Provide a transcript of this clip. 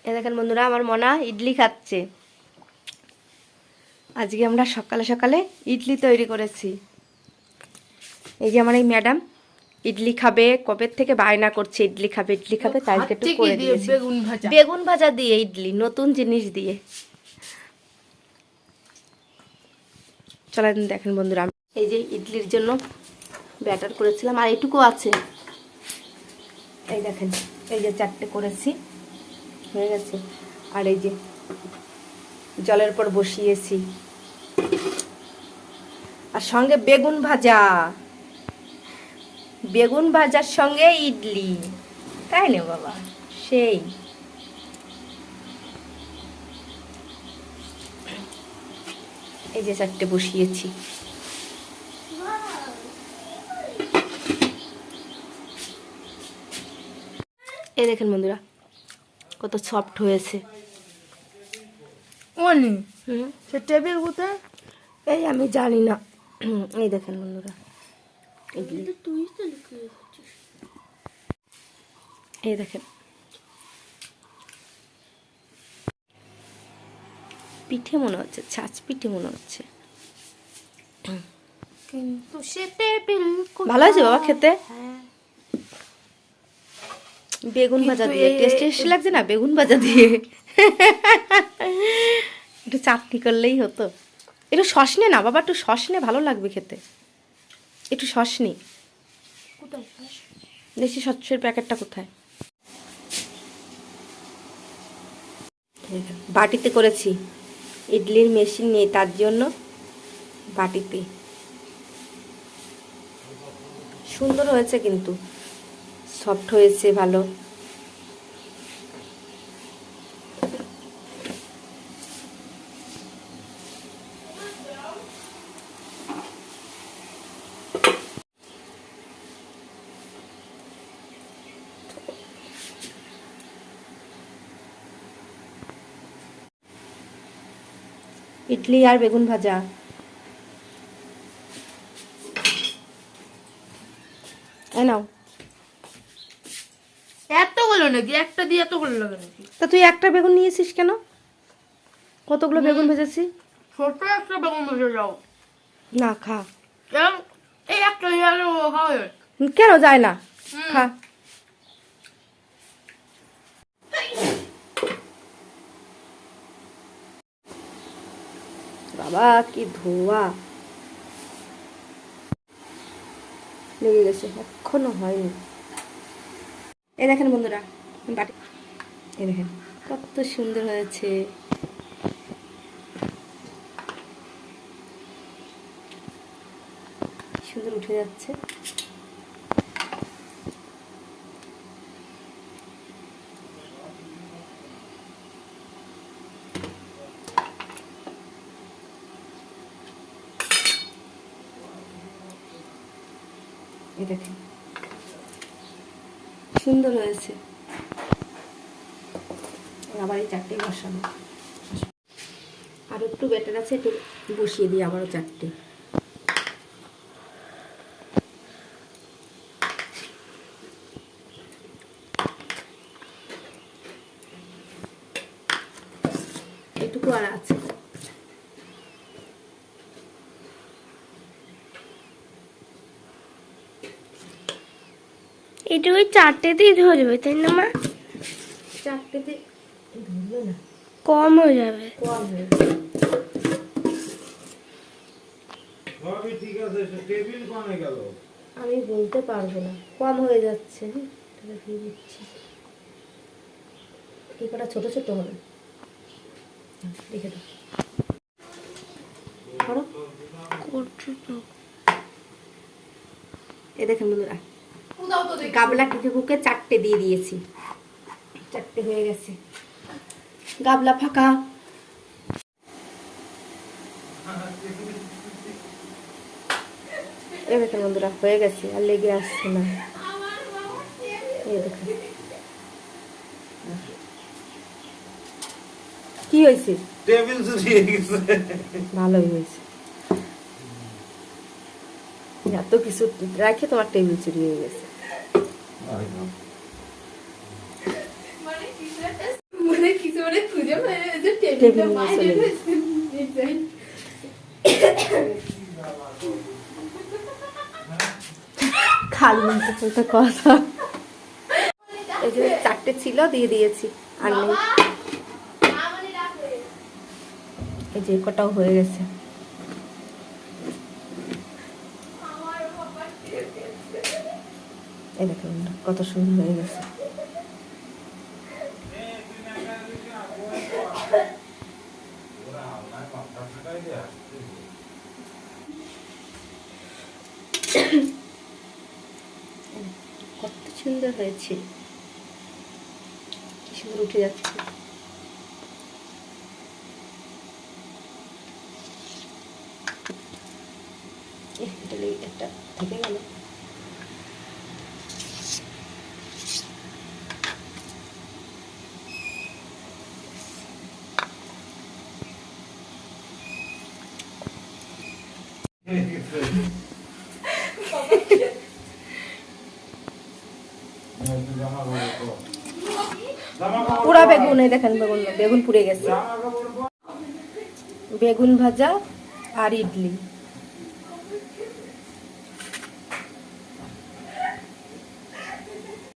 এ দেখেন বন্ধুরা, আমার মনা ইডলি খাচ্ছে। আজকে আমরা সকালে সকালে ইডলি তৈরি করেছি। এই যে আমার এই ম্যাডাম ইডলি খাবে, কবে থেকে বায়না করছে ইডলি খাবে ইডলি খাবে, তাই একটু করে দিয়েছি। বেগুন ভাজা দিয়ে ইডলি, নতুন জিনিস দিয়ে। চলেন দেখেন বন্ধুরা, এই যে ইডলির জন্য ব্যাটার করেছিলাম, আর এইটুকু আছে। এই দেখেন, এই যে 4টে করেছি, হয়ে গেছে। আর এই যে জলের পর বসিয়েছি, আর সঙ্গে বেগুন ভাজা, বেগুন ভাজার সঙ্গে ইডলি, তাই না বাবা? সেই এই যে 4টে বসিয়েছি। এই দেখেন বন্ধুরা, কত সফট হয়েছে। সে টেবিল কোথায়? এই আমি জানি না। এই দেখেন বন্ধুরা, এই দেখেন পিঠে মনে হচ্ছে, ছাঁচ পিঠে মনে হচ্ছে। কিন্তু সে টেবিল ভালো আছে বাবা খেতে। বেগুন ভাজা দিয়ে টেস্টি লাগছে না? বেগুন ভাজা দিয়ে একটু চাটনি করলেই হতো। একটু সসনে না বাবা, একটু সসনে ভালো লাগবে খেতে। একটু সসনি, দেশি সসের প্যাকেটটা কোথায়? বাটিতে করেছি, ইডলির মেশিন নেই, তার জন্য বাটিতে। সুন্দর হয়েছে, কিন্তু সফট হয়েছে ভালো। ইডলি আর বেগুন ভাজা। নাও। এতগুলো নাকি? একটা দিয়ে এতগুলো লাগে নাকি? তা তুই একটা বেগুন নিয়েছিস কেন? কতগুলো বেগুন ভেজেছি। ছোট একটা বেগুন ভেজে যাও না, খা। এই একটা হয় কেন যায় না? খা। বাবা কি ধোয়া লেগে গেছে, এখনো হয়নি। এই দেখেন বন্ধুরা, বাটি, এই দেখেন কত সুন্দর হয়েছে। সুন্দর উঠে যাচ্ছে। এই দেখেন সুন্দর হয়েছে। আবার এই 4টে বসাবো। আর একটু ব্যাটার আছে, একটু বসিয়ে দিই আবারও 4টে। এটুকু আর আছে। এটা ওই 4টেতেই ধরবে, তাই না মা? 4টেতে ধরবে না, কম হয়ে যাবে। কম হয়ে যাবে। আমি বলতে পারবো না, কম হয়ে যাচ্ছে। দিয়ে দিচ্ছি, এই কটা ছোট ছোট হবে, দেখে দাও। এই দেখেন বন্ধুরা, গাবলা কুকে 4টে দিয়ে দিয়েছি। 4টে হয়ে গেছে, গাবলা ফাঁকা। এই দেখেন বন্ধুরা, হয়ে গেছে, আর লেগে আসছে না। এই দেখেন কি হয়েছে, টেবিল চুরি হয়ে গেছে। ভালোই হয়েছে। এত কিছু রাখে তোমার টেবিল চুরি হয়ে গেছে। মানে জোরে খুঁজে পেয়েছে টেবিলের নিচে চলে খালি বলতে কথা। এই যে 4টে ছিল, দিয়ে দিয়েছি, আর নেই। এই যে কটাও হয়ে গেছে। এই দেখুন কত সুন্দর হয়ে গেছে। কত সুন্দর হয়েছে, কি সুন্দর উঠে যাচ্ছে। একটা থেকে গেল। পুরা বেগুন, এই দেখেন বেগুন, বেগুন পুড়ে গেছে। বেগুন ভাজা আর ইডলি।